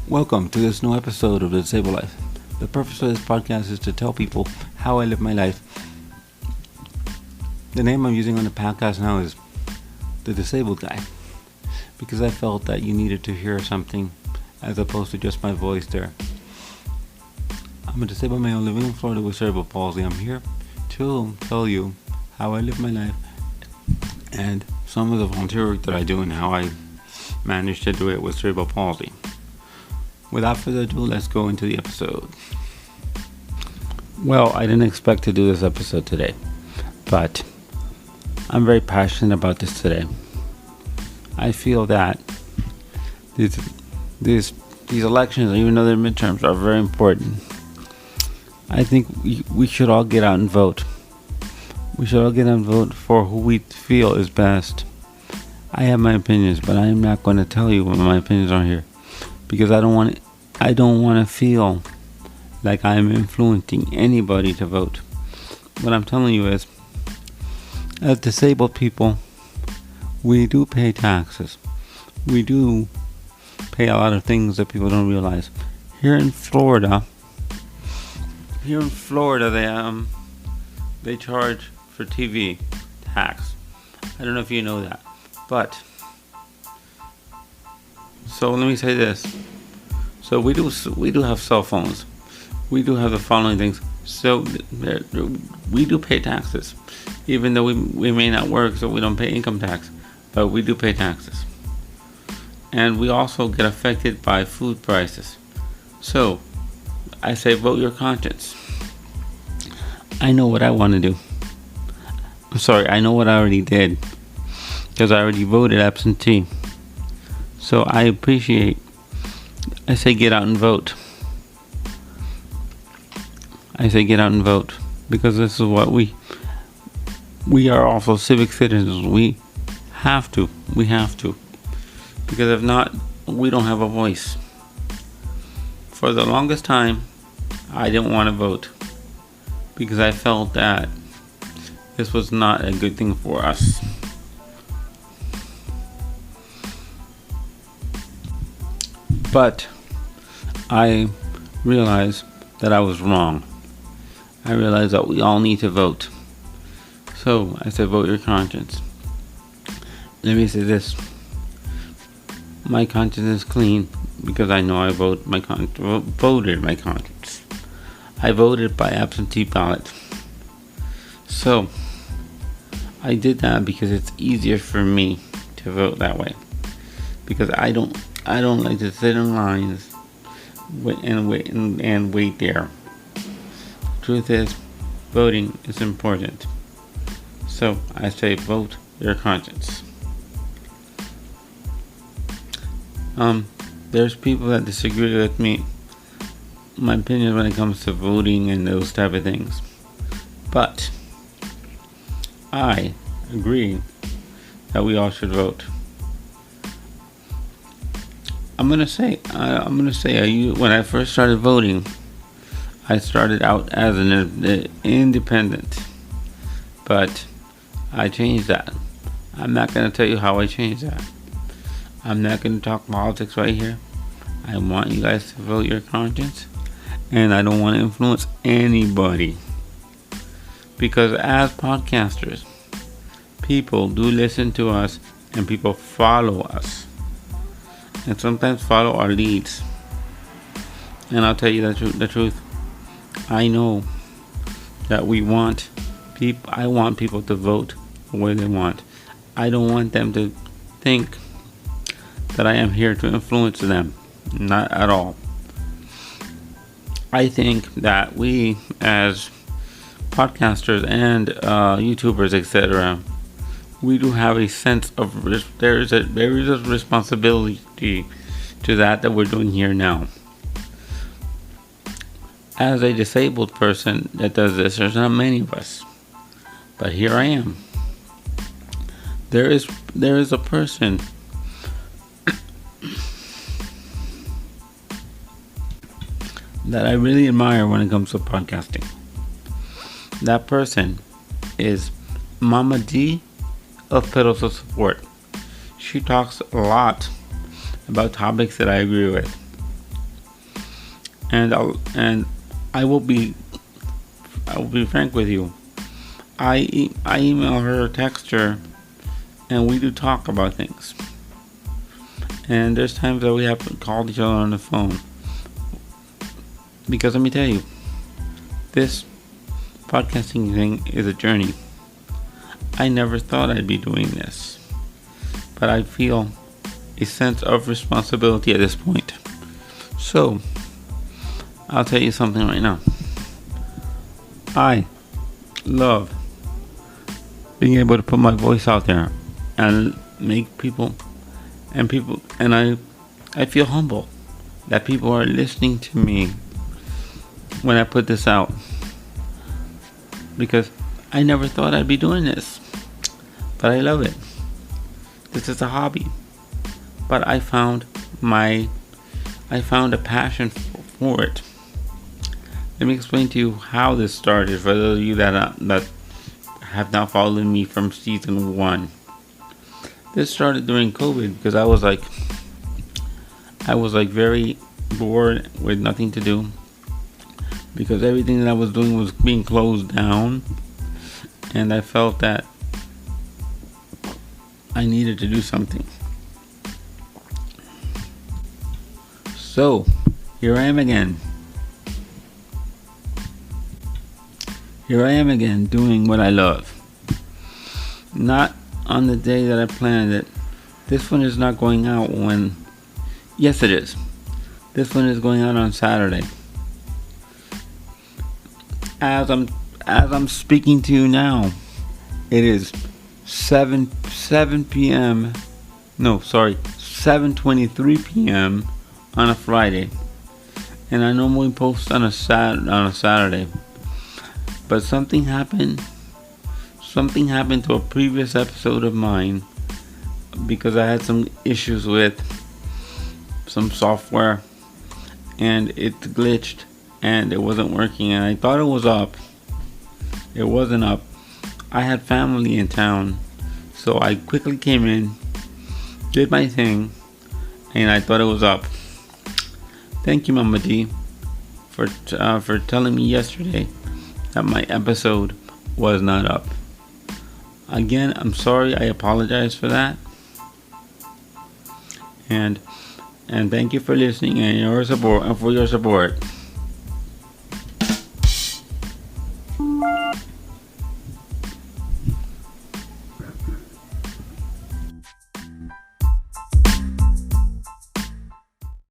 Welcome to this new episode of The Disabled Life. The purpose of this podcast is to tell people how I live my life. The name I'm using on the podcast now is The Disabled Guy, because I felt that you needed to hear something as opposed to just my voice there. I'm a disabled male living in Florida with cerebral palsy. I'm here to tell you how I live my life and some of the volunteer work that I do and how I managed to do it with cerebral palsy. Without further ado, let's go into the episode. Well, I didn't expect to do this episode today, but I'm very passionate about this today. I feel that these elections, even though they're midterms, are very important. I think we should all get out and vote. We should all get out and vote for who we feel is best. I have my opinions, but I am not going to tell you what my opinions are here, because I don't want to feel like I'm influencing anybody to vote. What I'm telling you is, as disabled people, we do pay taxes. We do pay a lot of things that people don't realize. Here in Florida, they charge for TV tax. I don't know if you know that, but so let me say this. So we do have cell phones. We do have the following things. So we do pay taxes, even though we may not work, so we don't pay income tax, but we do pay taxes. And we also get affected by food prices. So I say vote your conscience. I know what I want to do. I know what I already did, because I already voted absentee. So I say get out and vote. I say get out and vote, because this is what we are also civic citizens. We have to, because if not, we don't have a voice. For the longest time, I didn't want to vote, because I felt that this was not a good thing for us. But I realized that I was wrong. I realized that we all need to vote. So I said, vote your conscience. Let me say this. My conscience is clean, because I know I voted my conscience. I voted by absentee ballot. So I did that because it's easier for me to vote that way, because I don't like to sit in lines and wait there. Truth is, voting is important. So I say vote your conscience. There's people that disagree with me, my opinion when it comes to voting and those type of things. But I agree that we all should vote. I'm gonna say when I first started voting, I started out as an independent, but I changed that. I'm not gonna tell you how I changed that. I'm not gonna talk politics right here. I want you guys to vote your conscience, and I don't want to influence anybody, because as podcasters, people do listen to us and people follow us, and sometimes follow our leads. And I'll tell you the truth. I know that I want people to vote the way they want. I don't want them to think that I am here to influence them. Not at all. I think that we, as podcasters and YouTubers, etc., we do have a sense of there is a responsibility to that we're doing here now. As a disabled person that does this, there's not many of us, but here I am. There is a person that I really admire when it comes to podcasting. That person is Mama D of Pedals of Support. She talks a lot about topics that I agree with. and I will be I will be frank with you. I email her, text her, and we do talk about things. And there's times that we have called each other on the phone. Because let me tell you, this podcasting thing is a journey. I never thought I'd be doing this, but I feel a sense of responsibility at this point. So, I'll tell you something right now. I love being able to put my voice out there and make people and I feel humble that people are listening to me when I put this out, because I never thought I'd be doing this, but I love it. This is a hobby, but I found a passion for it. Let me explain to you how this started for those of you that have not followed me from season 1. This started during COVID because I was like very bored with nothing to do, because everything that I was doing was being closed down, and I felt that I needed to do something. So, here I am again. Doing what I love. Not on the day that I planned it. This one is not going out when... Yes, it is. This one is going out on Saturday. As I'm speaking to you now, it is 7:23 p.m. on a Friday, and I normally post on a Saturday. But something happened to a previous episode of mine, because I had some issues with some software and it glitched and it wasn't working, and I thought it was up. It wasn't up. I had family in town, so I quickly came in, did my thing, and I thought it was up. Thank you, Mama D, for telling me yesterday that my episode was not up. Again, I'm sorry. I apologize for that. And thank you for listening and for your support.